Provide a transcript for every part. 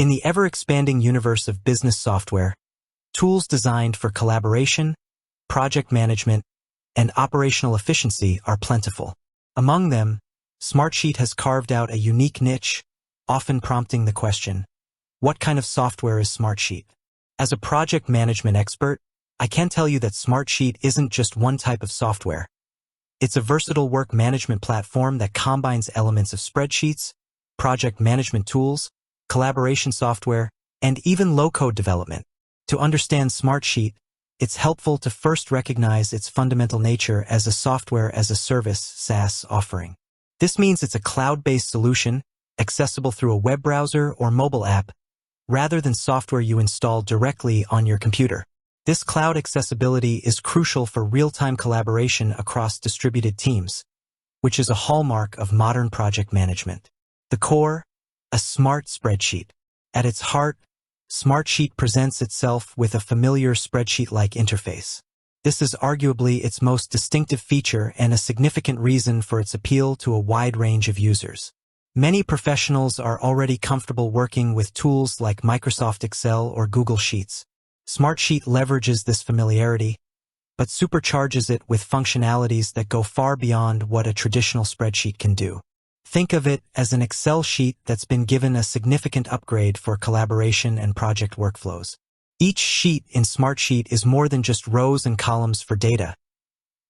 In the ever-expanding universe of business software, tools designed for collaboration, project management, and operational efficiency are plentiful. Among them, Smartsheet has carved out a unique niche, often prompting the question, what kind of software is Smartsheet? As a project management expert, I can tell you that Smartsheet isn't just one type of software. It's a versatile work management platform that combines elements of spreadsheets, project management tools, collaboration software, and even low-code development. To understand Smartsheet, it's helpful to first recognize its fundamental nature as a software-as-a-service (SaaS) offering. This means it's a cloud-based solution, accessible through a web browser or mobile app, rather than software you install directly on your computer. This cloud accessibility is crucial for real-time collaboration across distributed teams, which is a hallmark of modern project management. The core, a smart spreadsheet. At its heart, Smartsheet presents itself with a familiar spreadsheet-like interface. This is arguably its most distinctive feature and a significant reason for its appeal to a wide range of users. Many professionals are already comfortable working with tools like Microsoft Excel or Google Sheets. Smartsheet leverages this familiarity, but supercharges it with functionalities that go far beyond what a traditional spreadsheet can do. Think of it as an Excel sheet that's been given a significant upgrade for collaboration and project workflows. Each sheet in Smartsheet is more than just rows and columns for data.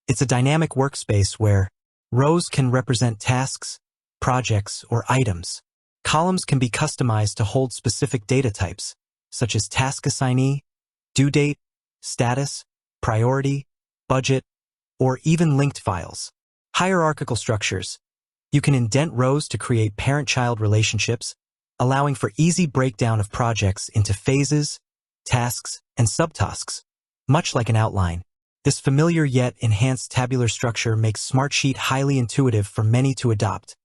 It's a dynamic workspace where rows can represent tasks, projects, or items. Columns can be customized to hold specific data types, such as task assignee, due date, status, priority, budget, or even linked files. Hierarchical structures. You can indent rows to create parent-child relationships, allowing for easy breakdown of projects into phases, tasks, and subtasks, much like an outline. This familiar yet enhanced tabular structure makes Smartsheet highly intuitive for many to adopt,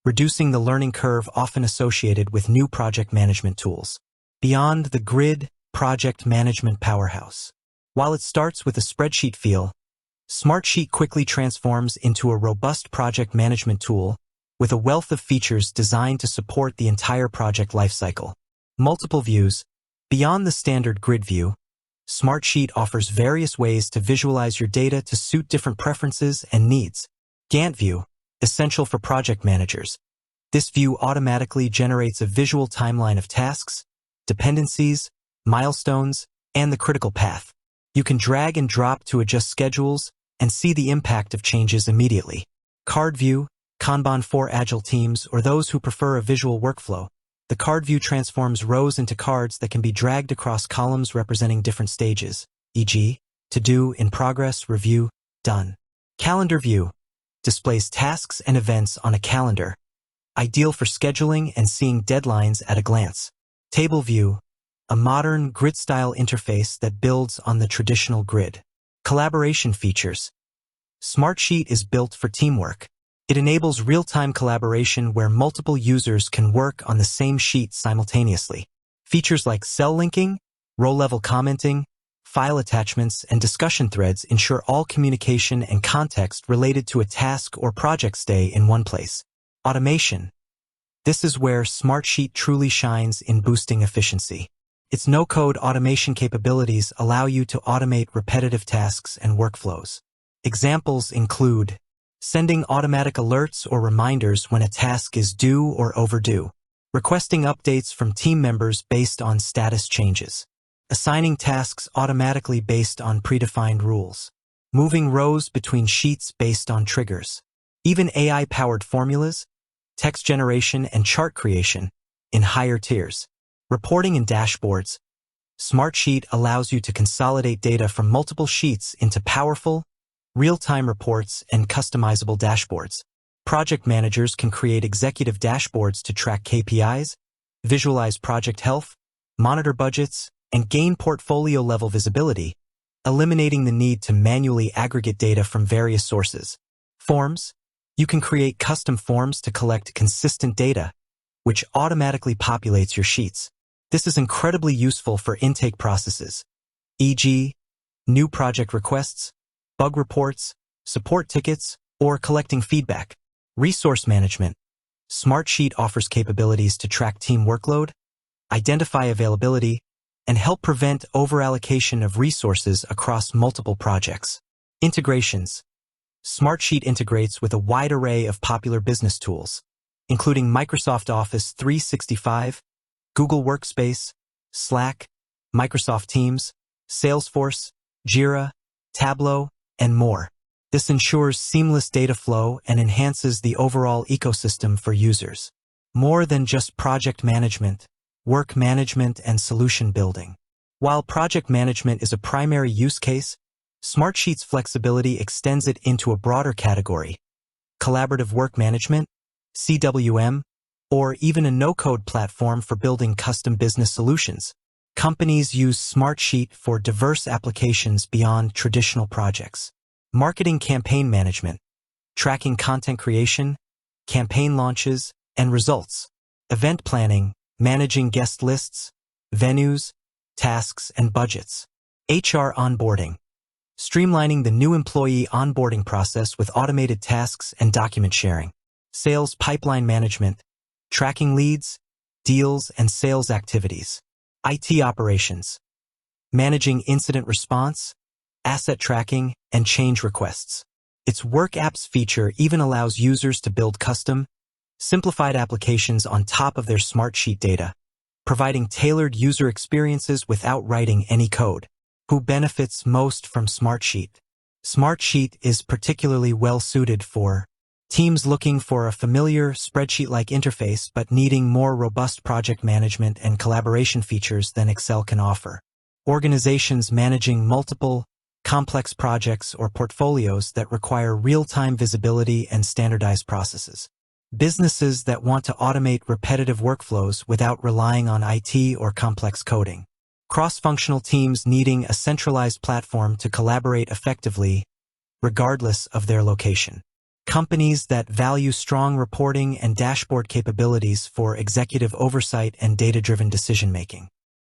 reducing the learning curve often associated with new project management tools. Beyond the grid, project management powerhouse. While it starts with a spreadsheet feel, Smartsheet quickly transforms into a robust project management tool with a wealth of features designed to support the entire project lifecycle. Multiple views. Beyond the standard grid view, Smartsheet offers various ways to visualize your data to suit different preferences and needs. Gantt view, essential for project managers. This view automatically generates a visual timeline of tasks, dependencies, milestones, and the critical path. You can drag and drop to adjust schedules and see the impact of changes immediately. Card view, Kanban for agile teams or those who prefer a visual workflow. The card view transforms rows into cards that can be dragged across columns representing different stages, e.g., to do, in progress, review, done. Calendar view displays tasks and events on a calendar, ideal for scheduling and seeing deadlines at a glance. Table view, a modern grid-style interface that builds on the traditional grid. Collaboration features. Smartsheet is built for teamwork. It enables real-time collaboration where multiple users can work on the same sheet simultaneously. Features like cell linking, row-level commenting, file attachments, and discussion threads ensure all communication and context related to a task or project stay in one place. Automation. This is where Smartsheet truly shines in boosting efficiency. Its no-code automation capabilities allow you to automate repetitive tasks and workflows. Examples include sending automatic alerts or reminders when a task is due or overdue, requesting updates from team members based on status changes, assigning tasks automatically based on predefined rules, moving rows between sheets based on triggers, even AI-powered formulas, text generation, and chart creation in higher tiers. Reporting and dashboards. Smartsheet allows you to consolidate data from multiple sheets into powerful, real-time reports and customizable dashboards. Project managers can create executive dashboards to track KPIs, visualize project health, monitor budgets, and gain portfolio-level visibility, eliminating the need to manually aggregate data from various sources. Forms. You can create custom forms to collect consistent data, which automatically populates your sheets. This is incredibly useful for intake processes, e.g., new project requests, bug reports, support tickets, or collecting feedback. Resource management. Smartsheet offers capabilities to track team workload, identify availability, and help prevent overallocation of resources across multiple projects. Integrations. Smartsheet integrates with a wide array of popular business tools, including Microsoft Office 365, Google Workspace, Slack, Microsoft Teams, Salesforce, Jira, Tableau, and more. This ensures seamless data flow and enhances the overall ecosystem for users. More than just project management, work management and solution building. While project management is a primary use case, Smartsheet's flexibility extends it into a broader category: collaborative work management, CWM, or even a no-code platform for building custom business solutions. Companies use Smartsheet for diverse applications beyond traditional projects. Marketing campaign management, tracking content creation, campaign launches, and results. Event planning, managing guest lists, venues, tasks, and budgets. HR onboarding, streamlining the new employee onboarding process with automated tasks and document sharing. Sales pipeline management, tracking leads, deals, and sales activities. IT operations, managing incident response, asset tracking, and change requests. Its Work Apps feature even allows users to build custom, simplified applications on top of their Smartsheet data, providing tailored user experiences without writing any code. Who benefits most from Smartsheet? Smartsheet is particularly well-suited for teams looking for a familiar spreadsheet-like interface but needing more robust project management and collaboration features than Excel can offer. Organizations managing multiple, complex projects or portfolios that require real-time visibility and standardized processes. Businesses that want to automate repetitive workflows without relying on IT or complex coding. Cross-functional teams needing a centralized platform to collaborate effectively, regardless of their location. Companies that value strong reporting and dashboard capabilities for executive oversight and data-driven decision-making.